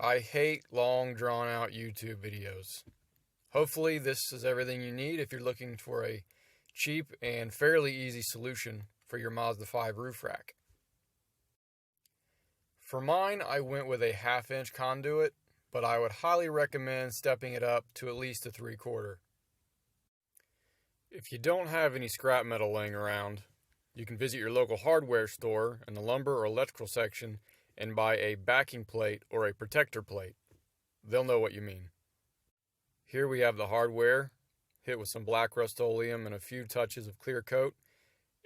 I hate long drawn out YouTube videos. Hopefully this is everything you need if you're looking for a cheap and fairly easy solution for your Mazda5 roof rack. For mine, I went with a 1/2 inch conduit, but I would highly recommend stepping it up to at least a 3/4. If you don't have any scrap metal laying around, you can visit your local hardware store in the lumber or electrical section and buy a backing plate or a protector plate. They'll know what you mean. Here we have the hardware, hit with some black Rust-Oleum and a few touches of clear coat,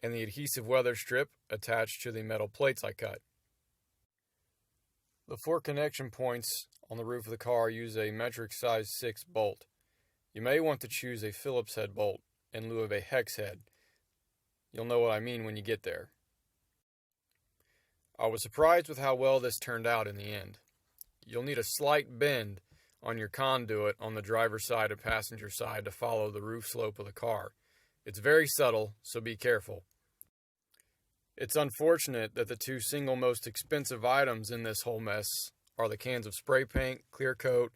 and the adhesive weather strip attached to the metal plates I cut. The 4 connection points on the roof of the car use a metric size 6 bolt. You may want to choose a Phillips head bolt in lieu of a hex head. You'll know what I mean when you get there. I was surprised with how well this turned out in the end. You'll need a slight bend on your conduit on the driver's side and passenger side to follow the roof slope of the car. It's very subtle, so be careful. It's unfortunate that the 2 single most expensive items in this whole mess are the cans of spray paint, clear coat,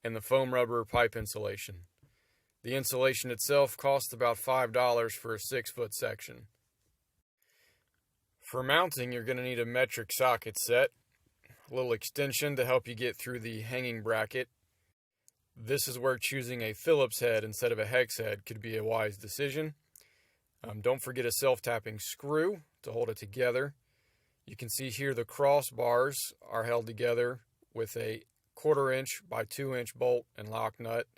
and the foam rubber pipe insulation. The insulation itself costs about $5 for a 6-foot section. For mounting, you're going to need a metric socket set, a little extension to help you get through the hanging bracket. This is where choosing a Phillips head instead of a hex head could be a wise decision. Don't forget a self-tapping screw to hold it together. You can see here the crossbars are held together with a 1/4 inch by 2 inch bolt and lock nut.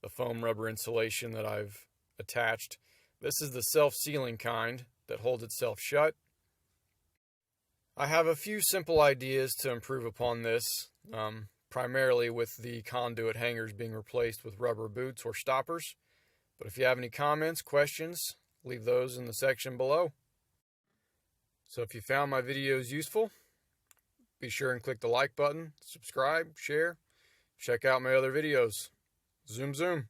The foam rubber insulation that I've attached. This is the self-sealing kind that holds itself shut. I have a few simple ideas to improve upon this, primarily with the conduit hangers being replaced with rubber boots or stoppers. But if you have any comments, questions, leave those in the section below. So if you found my videos useful, be sure and click the like button, subscribe, share, check out my other videos. Zoom zoom.